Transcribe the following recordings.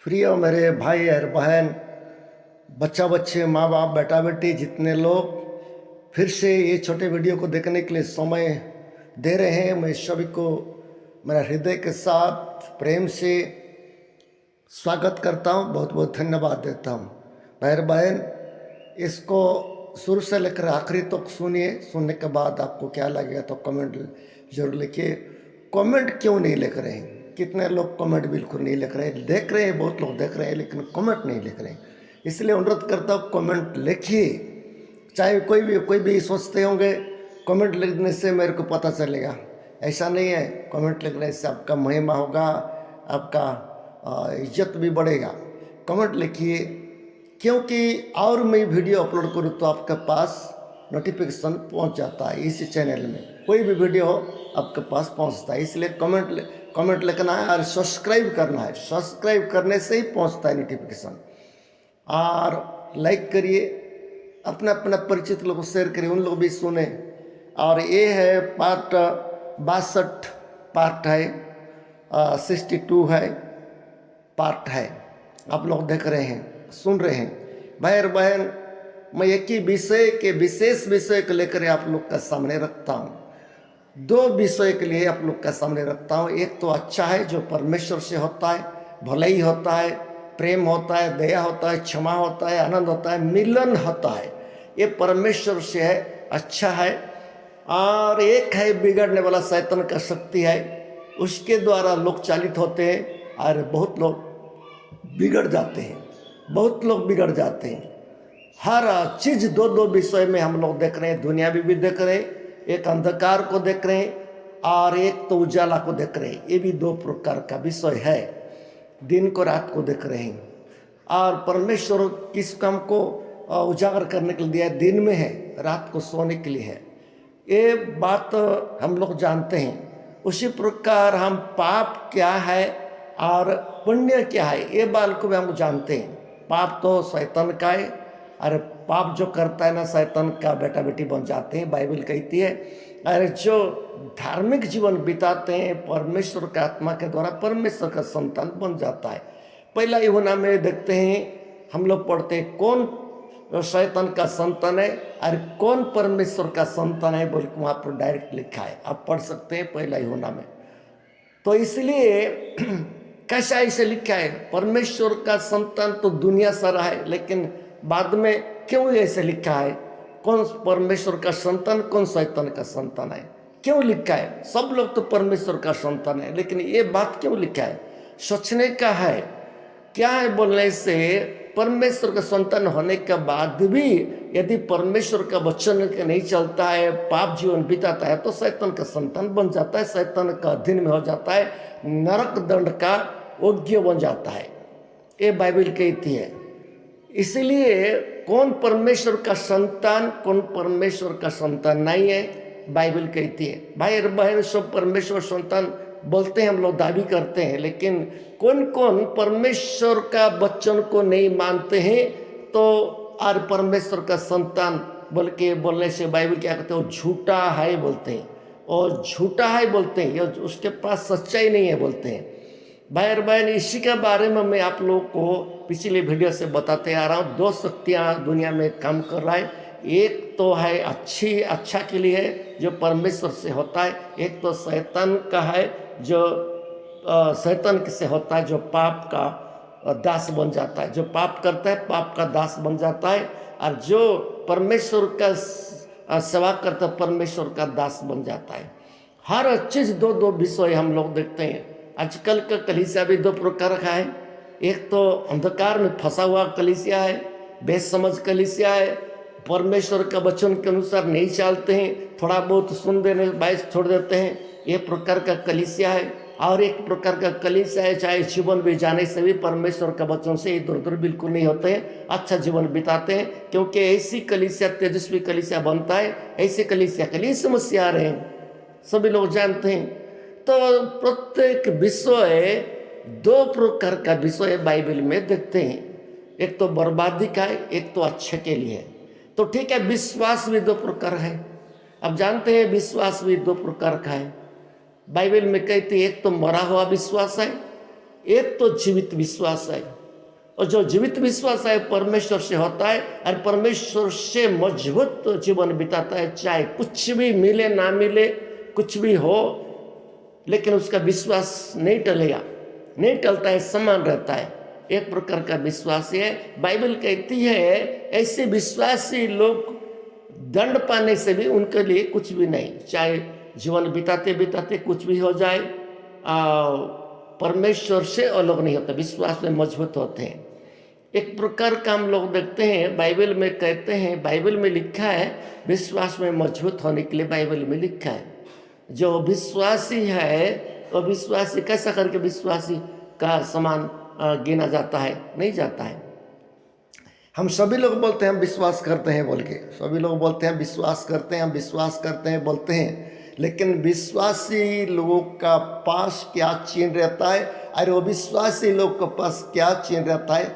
प्रिय मेरे भाई और बहन, बच्चा बच्चे, माँ बाप, बेटा बेटी, जितने लोग फिर से ये छोटे वीडियो को देखने के लिए समय दे रहे हैं, मैं सभी को मेरा हृदय के साथ प्रेम से स्वागत करता हूँ, बहुत बहुत धन्यवाद देता हूँ। भाई और बहन, इसको शुरू से लेकर आखिरी तक सुनिए। सुनने के बाद आपको क्या लगेगा तो कमेंट जरूर लिखिए। कमेंट क्यों नहीं लिख रहे हैं? कितने लोग कमेंट बिल्कुल नहीं लिख रहे हैं। देख रहे हैं, बहुत लोग देख रहे हैं, लेकिन कमेंट नहीं लिख रहे हैं। इसलिए अनुरोध करता हूँ, कमेंट लिखिए। चाहे कोई भी सोचते होंगे कमेंट लिखने से मेरे को पता चलेगा, ऐसा नहीं है। कमेंट लिखने से आपका महिमा होगा, आपका इज्जत भी बढ़ेगा। कमेंट लिखिए, क्योंकि और मैं वीडियो अपलोड करूँ तो आपके पास नोटिफिकेशन पहुंच जाता है। इसी चैनल में कोई भी वीडियो हो आपके पास पहुंचता है। इसलिए कमेंट लिखना है और सब्सक्राइब करना है। सब्सक्राइब करने से ही पहुंचता है नोटिफिकेशन। और लाइक करिए, अपना अपना परिचित लोगों को शेयर करिए, उन लोग भी सुने। और ये है पार्ट 62 पार्ट है, 62 है पार्ट है। आप लोग देख रहे हैं, सुन रहे हैं। भाई और बहन, मैं एक ही विशेष विषय को लेकर आप लोग का सामने रखता हूँ। दो विषय के लिए आप लोग का सामने रखता हूँ। एक तो अच्छा है जो परमेश्वर से होता है, भलाई होता है, प्रेम होता है, दया होता है, क्षमा होता है, आनंद होता है, मिलन होता है। ये परमेश्वर से है, अच्छा है। और एक है बिगड़ने वाला शैतान का शक्ति है, उसके द्वारा लोग चालित होते हैं और बहुत लोग बिगड़ जाते हैं। बहुत लोग बिगड़ जाते हैं। हर चीज़ दो विषय में हम लोग देख रहे हैं। दुनिया भी देख रहे हैं, एक अंधकार को देख रहे हैं और एक तो उजाला को देख रहे हैं। ये भी दो प्रकार का विषय है। दिन को रात को देख रहे हैं। और परमेश्वर किस काम को उजागर करने के लिए दिया है? दिन में है, रात को सोने के लिए है। ये बात हम लोग जानते हैं। उसी प्रकार हम पाप क्या है और पुण्य क्या है, ये बात को भी हम जानते हैं। पाप तो शैतान का है, अरे पाप जो करता है ना, शैतान का बेटा बेटी बन जाते हैं, बाइबल कहती है। अरे जो धार्मिक जीवन बिताते हैं, परमेश्वर का आत्मा के द्वारा परमेश्वर का संतान बन जाता है। पहला यूहन्ना में देखते हैं, हम लोग पढ़ते हैं कौन शैतान का संतान है और कौन परमेश्वर का संतान है, बोल के वहाँ पर डायरेक्ट लिखा है। आप पढ़ सकते हैं पहला यूहन्ना में। तो इसलिए कैसा इसे लिखा है? परमेश्वर का संतान तो दुनिया सारा है, लेकिन बाद में क्यों ऐसे लिखा है? कौन परमेश्वर का संतान, कौन शैतान का संतान है, क्यों लिखा है? सब लोग तो परमेश्वर का संतान है, लेकिन ये बात क्यों लिखा है? सोचने का है। क्या है बोलने से, परमेश्वर का संतान होने के बाद भी यदि परमेश्वर का वचन नहीं चलता है, पाप जीवन बिताता है, तो शैतान का संतान बन जाता है, शैतान का अधीन में हो जाता है, नरक दंड का योग्य बन जाता है। ये बाइबल कहती है। इसलिए कौन परमेश्वर का संतान, कौन परमेश्वर का संतान नहीं है, बाइबल कहती है। भाई और बहन, सब परमेश्वर संतान बोलते हैं, हम लोग दावी करते हैं, लेकिन कौन कौन परमेश्वर का वचन को नहीं मानते हैं, तो और परमेश्वर का संतान बोल के बोलने से बाइबल क्या कहते हैं? वो झूठा है बोलते हैं, और झूठा है बोलते हैं, या उसके पास सच्चाई नहीं है बोलते हैं। भाई और बहन, इसी के बारे में मैं आप लोगों को पिछले वीडियो से बताते आ रहा हूँ। दो शक्तियाँ दुनिया में काम कर रहा है। एक तो है अच्छा के लिए है, जो परमेश्वर से होता है। एक तो शैतान का है, जो शैतान से होता है, जो पाप का दास बन जाता है। जो पाप करता है, पाप का दास बन जाता है। और जो परमेश्वर का सेवा करता है, परमेश्वर का दास बन जाता है। हर चीज़ दो विषय हम लोग देखते हैं। आजकल का कलीसिया भी दो प्रकार का है। एक तो अंधकार में फंसा हुआ कलीसिया है, बेसमझ कलीसिया है, परमेश्वर का वचन के अनुसार नहीं चलते हैं, थोड़ा बहुत सुन देने बाइस छोड़ देते हैं, ये प्रकार का कलीसिया है। और एक प्रकार का कलीसिया है, चाहे जीवन भी जाने से भी परमेश्वर का वचन से इधर उधर बिल्कुल नहीं होते हैं, अच्छा जीवन बिताते हैं। क्योंकि ऐसी कलीसिया तेजस्वी कलीसिया बनता है, ऐसी कलीसिया के लिए समस्या आ रहे हैं, सभी लोग जानते हैं। तो प्रत्येक विषय दो प्रकार का विषय बाइबल में देखते हैं। एक तो बर्बादी का है, एक तो अच्छे के लिए है। तो ठीक है, विश्वास भी दो प्रकार है। अब जानते हैं विश्वास भी दो प्रकार का है। बाइबल में कहती है, एक तो मरा हुआ विश्वास है, एक तो जीवित विश्वास है, और जो जीवित विश्वास है परमेश्वर से होता है, और परमेश्वर से मजबूत जीवन बिताता है। चाहे कुछ भी मिले ना मिले, कुछ भी हो, लेकिन उसका विश्वास नहीं टलेगा, नहीं टलता है, समान रहता है। एक प्रकार का विश्वास है। बाइबल कहती है ऐसे विश्वासी लोग दंड पाने से भी उनके लिए कुछ भी नहीं, चाहे जीवन बिताते बिताते कुछ भी हो जाए, परमेश्वर से अलग नहीं होता, विश्वास में मजबूत होते हैं। एक प्रकार का हम लोग देखते हैं, बाइबल में कहते हैं, बाइबल में लिखा है विश्वास में मजबूत होने के लिए, बाइबल में लिखा है जो विश्वासी है वो विश्वासी कैसा करके विश्वासी का समान गिना जाता है, नहीं जाता है। हम सभी लोग बोलते हैं हम विश्वास करते हैं बोल के, सभी लोग बोलते हैं विश्वास करते हैं, हम विश्वास करते हैं बोलते हैं, लेकिन विश्वासी लोगों का पास क्या चिन्ह रहता है और वो विश्वासी लोग के पास क्या चिन्ह रहता है,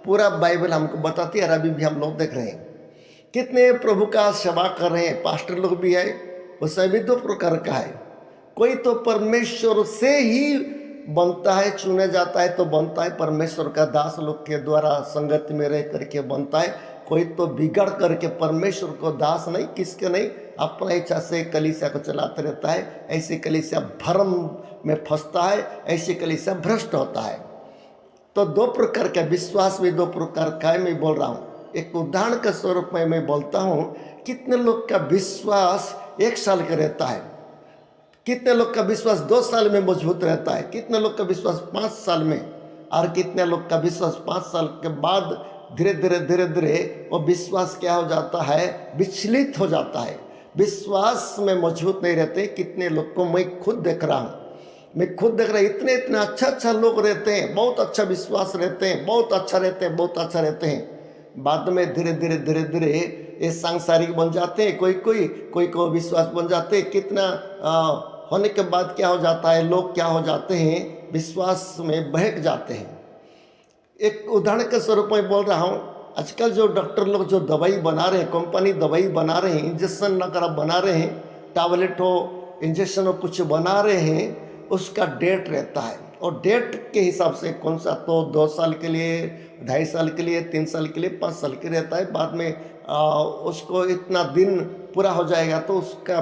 पूरा बाइबल हमको बताती है। और अभी भी हम लोग देख रहे हैं कितने प्रभु का सेवा कर रहे हैं, पास्टर लोग भी है, वो सभी दो प्रकार का है। कोई तो परमेश्वर से ही बनता है, चुने जाता है तो बनता है, परमेश्वर का दास लोग के द्वारा संगत में रह करके बनता है। कोई तो बिगड़ करके परमेश्वर को दास नहीं, किसके नहीं, अपना इच्छा से कलीसिया को चलाते रहता है। ऐसे कलीसिया भ्रम में फंसता है, ऐसे कलीसिया भ्रष्ट होता है। तो दो प्रकार का विश्वास भी दो प्रकार का है, मैं बोल रहा हूँ। एक उदाहरण के स्वरूप में मैं बोलता हूँ, कितने लोग का विश्वास 1 साल का रहता है, कितने लोग का विश्वास 2 साल में मजबूत रहता है, कितने लोग का विश्वास 5 साल में, और कितने लोग का विश्वास 5 साल के बाद धीरे धीरे वो विश्वास क्या हो जाता है, विचलित हो जाता है, विश्वास में मजबूत नहीं रहते। कितने लोग को मैं खुद देख रहा हूँ, मैं खुद देख रहा हूँ, इतने अच्छा लोग रहते हैं, बहुत अच्छा विश्वास रहते हैं, बहुत अच्छा रहते हैं, बहुत अच्छा रहते हैं, बाद में धीरे धीरे ये सांसारिक बन जाते हैं। कोई को विश्वास बन जाते हैं। कितना होने के बाद क्या हो जाता है, लोग क्या हो जाते हैं, विश्वास में बहक जाते हैं। एक उदाहरण के स्वरूप में बोल रहा हूँ, आजकल जो डॉक्टर लोग जो दवाई बना रहे हैं, कंपनी दवाई बना रहे हैं, इंजेक्शन वगैरह बना रहे हैं, टैबलेट हो, इंजेक्शन हो, कुछ बना रहे हैं, उसका डेट रहता है, और डेट के हिसाब से कौन सा तो 2 साल के लिए, 2.5 साल के लिए, 3 साल के लिए, 5 साल के रहता है। बाद में उसको इतना दिन पूरा हो जाएगा तो उसका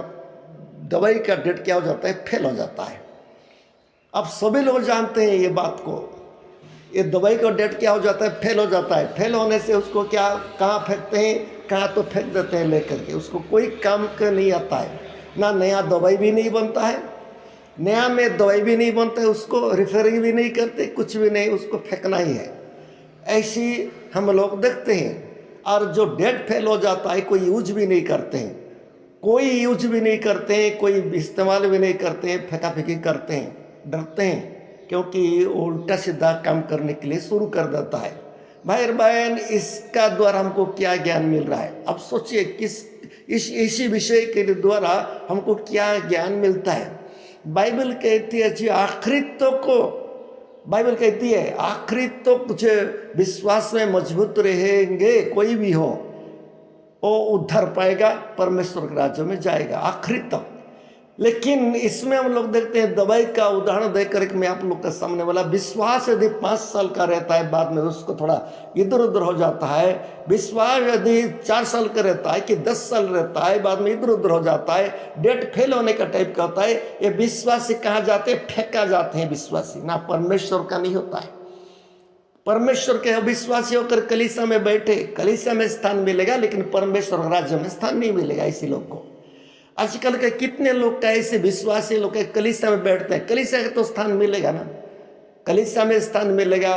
दवाई का डेट क्या हो जाता है, फेल हो जाता है। अब सभी लोग जानते हैं ये बात को, ये दवाई का डेट क्या हो जाता है, फेल हो जाता है। फेल होने से उसको क्या, कहाँ फेंकते हैं, कहाँ तो फेंक देते हैं लेकर के, उसको कोई काम का नहीं आता है, ना नया दवाई भी नहीं बनता है, नया में दवाई भी नहीं बनता है, उसको रिफेरिंग भी नहीं करते, कुछ भी नहीं, उसको फेंकना ही है। ऐसी हम लोग देखते हैं। और जो डेट फेल हो जाता है, कोई यूज भी नहीं करते हैं, कोई यूज भी नहीं करते हैं, कोई इस्तेमाल भी नहीं करते हैं, फेंका फेंकी करते हैं, डरते हैं, क्योंकि उल्टा सीधा काम करने के लिए शुरू कर देता है। भाई बहन, इसका द्वारा हमको क्या ज्ञान मिल रहा है? अब सोचिए इसी विषय के द्वारा हमको क्या ज्ञान मिलता है। बाइबल कहती है जी आखिरी तो को, बाइबल कहती है आखिरी तो कुछ विश्वास में मजबूत रहेंगे, कोई भी हो वो उद्धार पाएगा, परमेश्वर के राज्य में जाएगा आखिरी तक। लेकिन इसमें हम लोग देखते हैं, दवाई का उदाहरण देकर मैं आप लोग के सामने वाला, विश्वास यदि 5 साल का रहता है, बाद में उसको थोड़ा इधर उधर हो जाता है। विश्वास यदि 4 साल का रहता है कि 10 साल रहता है, बाद में इधर उधर हो जाता है, डेट फेल होने का टाइप का होता है। ये विश्वासी कहाँ जाते हैं, फेंका जाते हैं। विश्वासी ना परमेश्वर का नहीं होता है। परमेश्वर के अविश्वासी होकर कलीसिया में बैठे, कलीसिया में स्थान मिलेगा, लेकिन परमेश्वर राज्य में स्थान नहीं मिलेगा इसी लोग को। आजकल के कितने लोग का ऐसे विश्वासी लोग कलीसिया में बैठते हैं, कलीसिया का तो स्थान मिलेगा ना, कलीसिया में स्थान मिलेगा,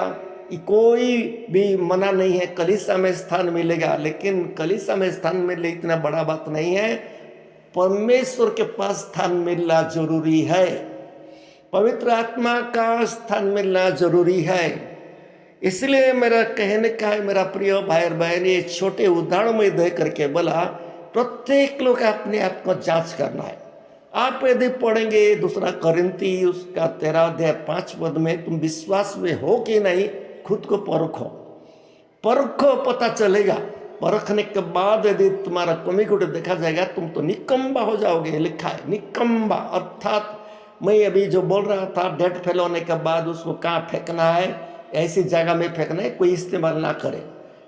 कोई भी मना नहीं है, कलीसिया में स्थान मिलेगा। लेकिन कलीसिया में स्थान मिले इतना बड़ा बात नहीं है, परमेश्वर के पास स्थान मिलना जरूरी है, पवित्र आत्मा का स्थान मिलना जरूरी है। इसलिए मेरा कहने का है, मेरा प्रिय भाई और बहन, ये छोटे उदाहरण में दे करके बोला, प्रत्येक लोग अपने आप को जांच करना है। आप यदि पढ़ेंगे 2 कोरिन्थी उसका 13 अध्याय 5 पद में, तुम विश्वास में हो कि नहीं, खुद को परखो, पता चलेगा। परखने के बाद यदि तुम्हारा कमी को देखा जाएगा, तुम तो निकम्बा हो जाओगे। लिखा है निकम्बा, अर्थात मैं अभी जो बोल रहा था डेट फेल होने के बाद उसको कहाँ फेंकना है, ऐसी जगह में फेंकना है, कोई इस्तेमाल ना करे।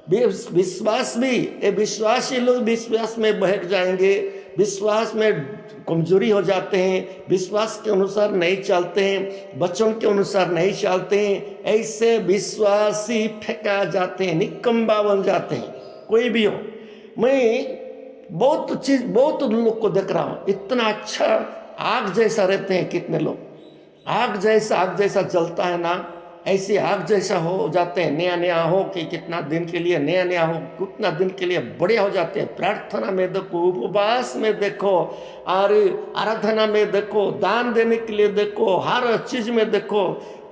विश्वास भी, ये विश्वासी लोग विश्वास में बहक जाएंगे, विश्वास में कमजोरी हो जाते हैं, विश्वास के अनुसार नहीं चलते हैं, वचन के अनुसार नहीं चलते हैं, ऐसे विश्वासी फेंका जाते हैं, निकम्बा बन जाते हैं। कोई भी हो, मैं बहुत लोग को देख रहा हूँ, इतना अच्छा आग जैसा रहते हैं कितने लोग, आग जैसा जलता है ना, ऐसे आग जैसा हो जाते हैं। नया हो कि कितना दिन के लिए नया हो, कितना दिन के लिए बढ़िया हो जाते हैं। प्रार्थना में देखो, उपवास में देखो, और आराधना में देखो, दान देने के लिए देखो, हर चीज में देखो,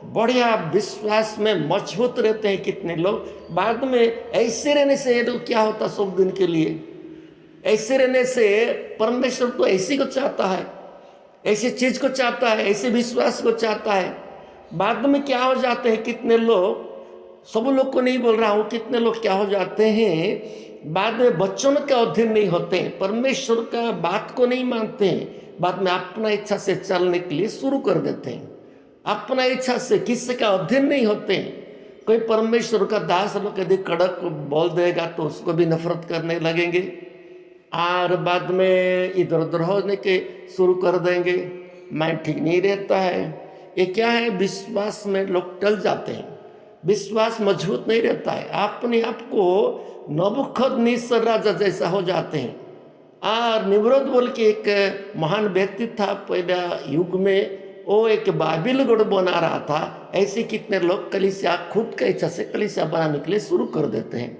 बढ़िया विश्वास में मजबूत रहते हैं कितने लोग। बाद में ऐसे रहने से ये क्या होता, सब दिन के लिए ऐसे रहने से परमेश्वर तो ऐसी को चाहता है, ऐसी चीज को चाहता है, ऐसे विश्वास को चाहता है। बाद में क्या हो जाते हैं कितने लोग, सब लोग को नहीं बोल रहा हूँ, कितने लोग क्या हो जाते हैं, बाद में वचन का अधीन नहीं होते हैं, परमेश्वर का बात को नहीं मानते हैं, बाद में अपना इच्छा से चलने के लिए शुरू कर देते हैं, अपना इच्छा से, किसी का अधीन नहीं होते हैं। कोई परमेश्वर का दास लोग यदि कड़क बोल देगा तो उसको भी नफरत करने लगेंगे, और बाद में इधर उधर होने के शुरू कर देंगे, माइंड ठीक नहीं रहता है। ये क्या है, विश्वास में लोग टल जाते हैं, विश्वास मजबूत नहीं रहता है, अपने आप को नबूखदनेस्सर राजा जैसा हो जाते हैं। और निम्रोद बोल के एक महान व्यक्ति था पहले युग में, वो एक बाबिल गढ़ बना रहा था। ऐसे कितने लोग कलीसिया खुद का इच्छा से कलीसिया बनाने के लिए शुरू कर देते हैं,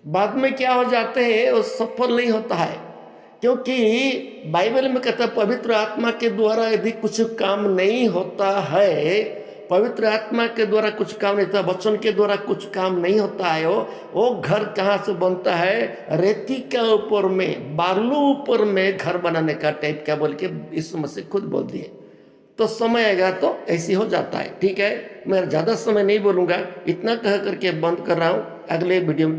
बाद में क्या हो जाते हैं, वो सफल नहीं होता है। क्योंकि बाइबल में कहता है पवित्र आत्मा के द्वारा यदि कुछ काम नहीं होता है, पवित्र आत्मा के द्वारा कुछ काम नहीं होता, वचन के द्वारा कुछ काम नहीं होता है, वो घर कहाँ से बनता है, रेती के ऊपर में, बालू ऊपर में घर बनाने का टाइप क्या बोल के यीशु मसीह खुद बोल दिए। तो समय आएगा तो ऐसी हो जाता है। ठीक है, मैं ज़्यादा समय नहीं बोलूँगा, इतना कह करके बंद कर रहा हूँ। अगले वीडियो में